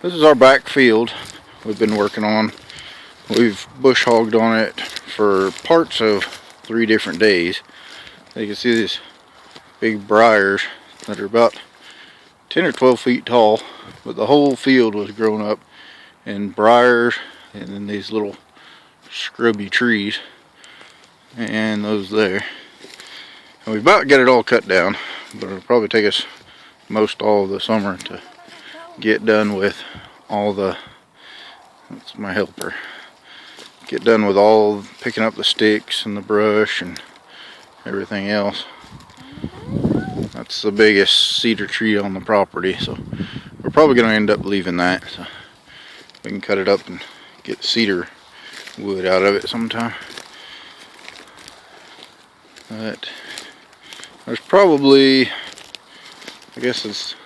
This is our back field we've been working on. We've bush hogged on it for parts of 3 different days. You can see these big briars that are about 10 or 12 feet tall, but the whole field was grown up in briars and then these little scrubby trees and those there. And we've about got it all cut down, but it'll probably take us most all of the summer to get done with all the, that's my helper, get done with all picking up the sticks and the brush and everything else. That's the biggest cedar tree on the property, so we're probably going to end up leaving that, so we can cut it up and get cedar wood out of it sometime. But there's probably, I guess this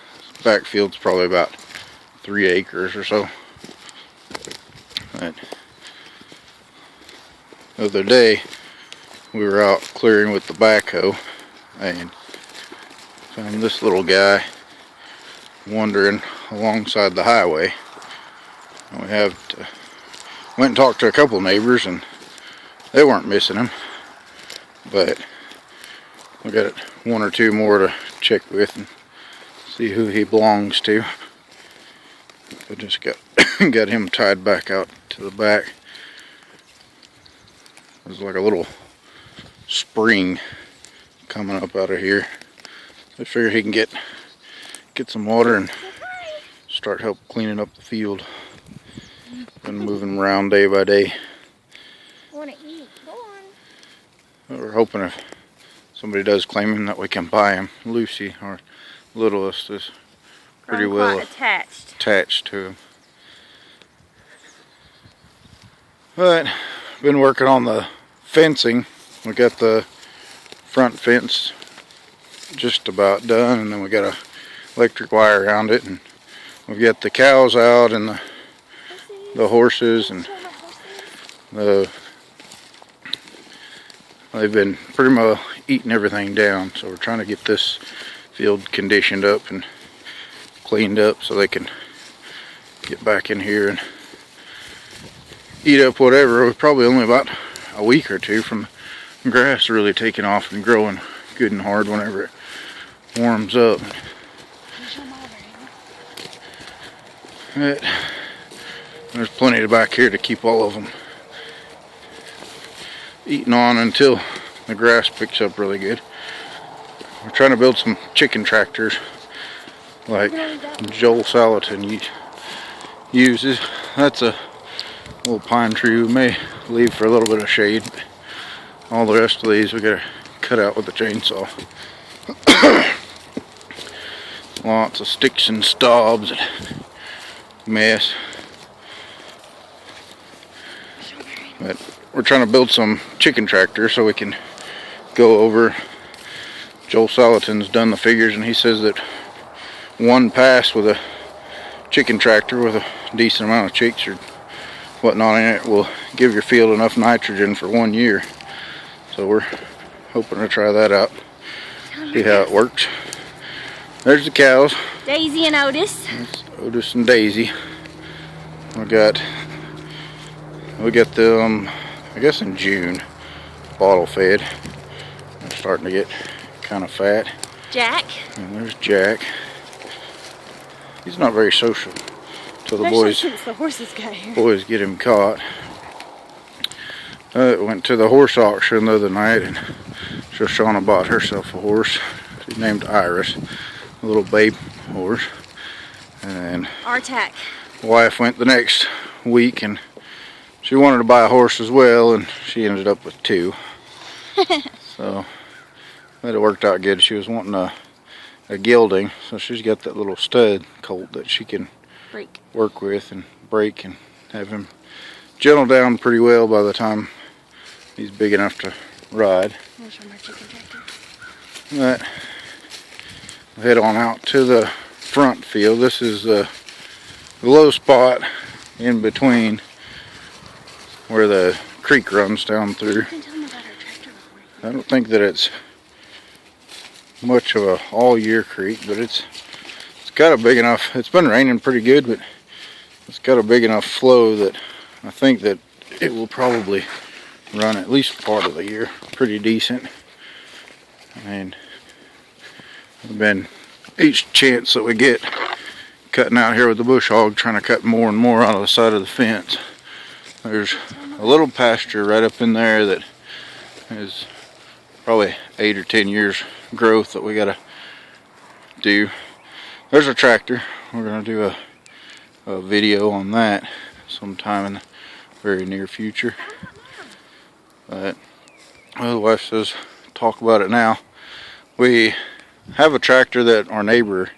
backfield's probably about 3 acres or so. But the other day we were out clearing with the backhoe and found this little guy wandering alongside the highway. And we went and talked to a couple neighbors and they weren't missing him, but we got 1 or 2 more to check with and see who he belongs to. I just got him tied back out to the back. There's like a little spring coming up out of here. I figure he can get some water and start help cleaning up the field. Been moving around day by day. I want to eat. Go on. We're hoping if somebody does claim him that we can buy him. Lucy, our littlest, is pretty well attached to him. But been working on the fencing. We got the front fence just about done, and then we got a electric wire around it, and we've got the cows out and the horses, and they've been pretty much eating everything down, so we're trying to get this field conditioned up and cleaned up so they can get back in here and eat up whatever. We're probably only about a week or 2 from grass really taking off and growing good and hard whenever it warms up. But there's plenty back here to keep all of them eating on until the grass picks up really good. We're trying to build some chicken tractors like Joel Salatin uses. That's a little pine tree we may leave for a little bit of shade. All the rest of these we gotta cut out with the chainsaw. Lots of sticks and stobs and mess. But we're trying to build some chicken tractors so we can go over. Joel Salatin's done the figures and he says that 1 pass with a chicken tractor with a decent amount of chicks or whatnot in it will give your field enough nitrogen for 1 year. So we're hoping to try that out, see how it works. There's the cows. Daisy and Otis. That's Otis and Daisy. We got them, I guess in June, bottle fed. They're starting to get kind of fat. Jack. And there's Jack. He's not very social till the boys since the horses got here. Boys get him caught. Went to the horse auction the other night and Shoshana bought herself a horse. She's named Iris, a little babe horse. And Artac. Wife went the next week and she wanted to buy a horse as well, and she ended up with 2. So that worked out good. She was wanting a gelding, so she's got that little stud colt that she can work with and break and have him gentle down pretty well by the time he's big enough to ride. But we'll head on out to the front field. This is the low spot in between where the creek runs down through. I don't think that it's much of a all year creek, but it's got a big enough, it's been raining pretty good, but it's got a big enough flow that I think that it will probably run at least part of the year pretty decent. And we've been, each chance that we get, cutting out here with the bush hog, trying to cut more and more out of the side of the fence. There's a little pasture right up in there that is probably 8 or 10 years growth that we gotta do. There's a tractor. We're gonna do a video on that sometime in the very near future. But well, the wife says talk about it now. We have a tractor that our neighbor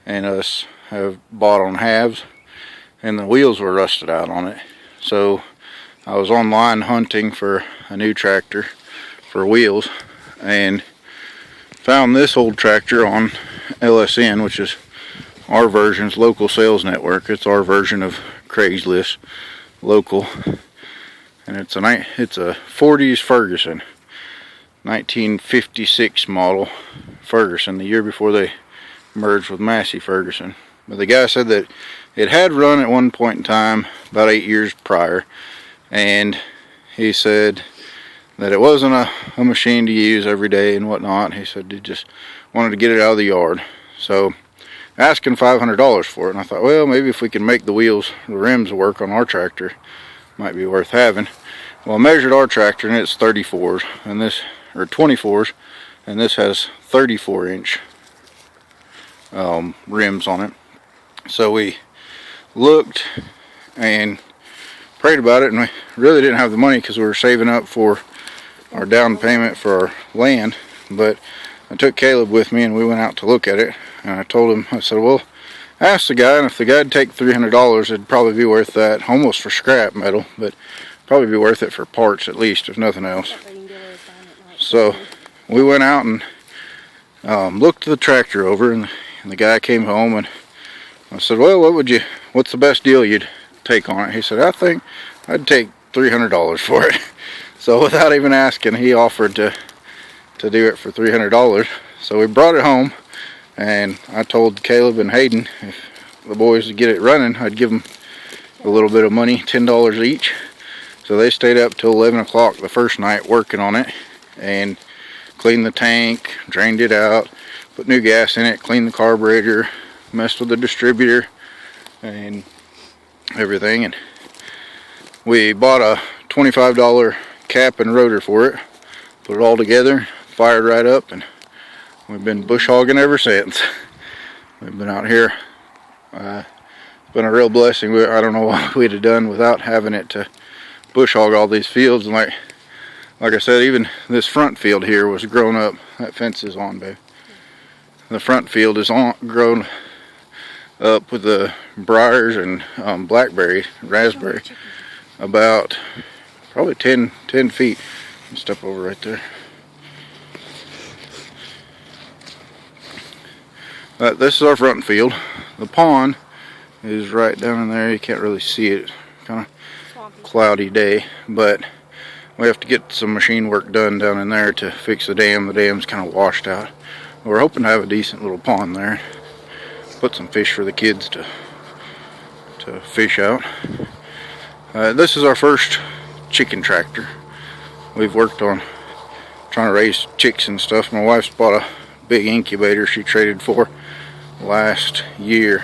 and us have bought on halves, and the wheels were rusted out on it. So I was online hunting for a new tractor for wheels and found this old tractor on LSN, which is our version's local sales network. It's our version of Craigslist local, and it's a 40s Ferguson, 1956 model Ferguson, the year before they merged with Massey Ferguson. But the guy said that it had run at one point in time about 8 years prior, and he said that it wasn't a machine to use every day and whatnot. He said he just wanted to get it out of the yard. So asking $500 for it, and I thought, well, maybe if we can make the wheels, the rims work on our tractor, might be worth having. Well, I measured our tractor and it's 34s, and this, or 24s, and this has 34-inch rims on it. So we looked and prayed about it, and we really didn't have the money because we were saving up for our down payment for our land. But I took Caleb with me and we went out to look at it, and I told him, I said, well, ask the guy, and if the guy'd take $300, it'd probably be worth that, almost for scrap metal, but probably be worth it for parts at least, if nothing else. So we went out and looked the tractor over, and the guy came home, and I said, well, what's the best deal you'd take on it? He said, I think I'd take $300 for it. So without even asking, he offered to do it for $300. So we brought it home, and I told Caleb and Hayden if the boys would get it running, I'd give them a little bit of money, $10 each. So they stayed up till 11 o'clock the first night working on it, and cleaned the tank, drained it out, put new gas in it, cleaned the carburetor, messed with the distributor and everything. And we bought a $25 cap and rotor for it, put it all together, fired right up, and we've been bush hogging ever since. We've been out here. It's been a real blessing. I don't know what we'd have done without having it to bush hog all these fields. And like I said, even this front field here was grown up. That fence is on, babe. The front field is grown up with the briars and blackberry, raspberry, about probably 10 feet. Step over right there. This is our front field. The pond is right down in there. You can't really see it. Kind of cloudy day, but we have to get some machine work done down in there to fix the dam. The dam's kind of washed out. We're hoping to have a decent little pond there. Put some fish for the kids to fish out. This is our first chicken tractor. We've worked on trying to raise chicks and stuff. My wife's bought a big incubator she traded for last year,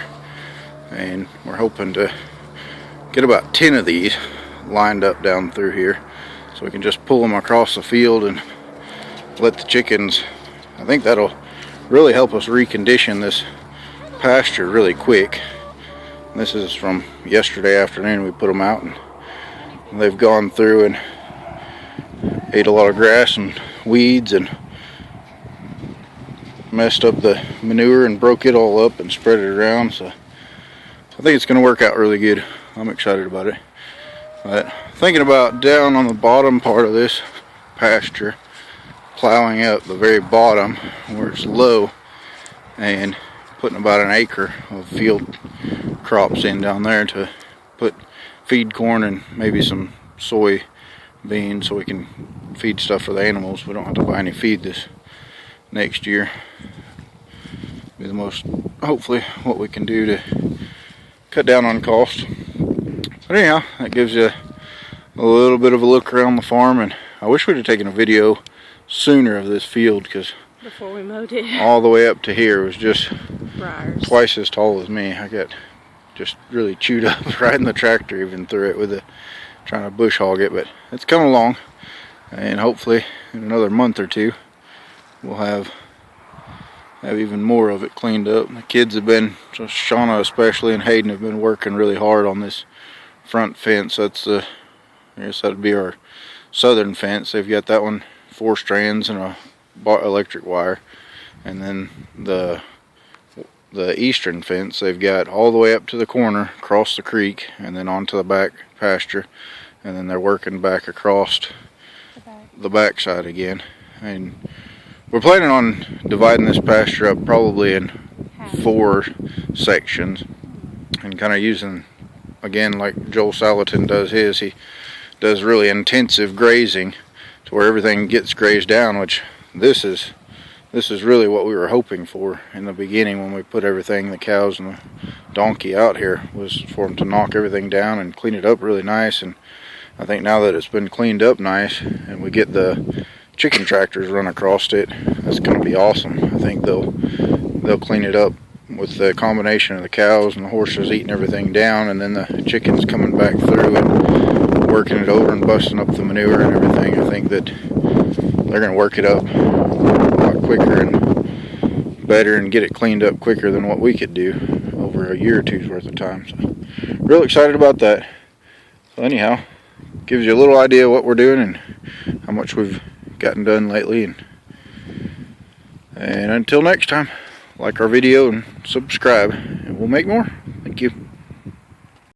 and we're hoping to get about 10 of these lined up down through here so we can just pull them across the field and let the chickens. I think that'll really help us recondition this pasture really quick. This is from yesterday afternoon. We put them out, and they've gone through and ate a lot of grass and weeds and messed up the manure and broke it all up and spread it around. So I think it's going to work out really good. I'm excited about it. But thinking about down on the bottom part of this pasture, plowing up the very bottom where it's low and putting about an acre of field crops in down there to put feed corn and maybe some soy beans so we can feed stuff for the animals. We don't have to buy any feed this next year. Be the most, hopefully, what we can do to cut down on cost. But anyhow, that gives you a little bit of a look around the farm, and I wish we'd have taken a video sooner of this field, because before we mowed it, all the way up to here was just briars. Twice as tall as me. I got just really chewed up riding the tractor even through it with it, trying to bush hog it. But it's coming along, and hopefully in another month or two we'll have even more of it cleaned up. The kids have been, so Shauna especially and Hayden, have been working really hard on this front fence. That's the, I guess that'd be our southern fence. They've got that one 4 strands and a electric wire, and then the eastern fence they've got all the way up to the corner, across the creek, and then onto the back pasture, and then they're working back across the back side again. And we're planning on dividing this pasture up probably in 4 sections, and kind of using, again, like Joel Salatin does his, he does really intensive grazing to where everything gets grazed down, which this is really what we were hoping for in the beginning when we put everything, the cows and the donkey out here, was for them to knock everything down and clean it up really nice. And I think now that it's been cleaned up nice and we get the chicken tractors run across it, that's going to be awesome. I think they'll clean it up with the combination of the cows and the horses eating everything down, and then the chickens coming back through and working it over and busting up the manure and everything. I think that they're going to work it up a lot quicker and better and get it cleaned up quicker than what we could do over a year or two's worth of time. So real excited about that. So anyhow, gives you a little idea of what we're doing and how much we've gotten done lately. And until next time, like our video and subscribe, and we'll make more. Thank you.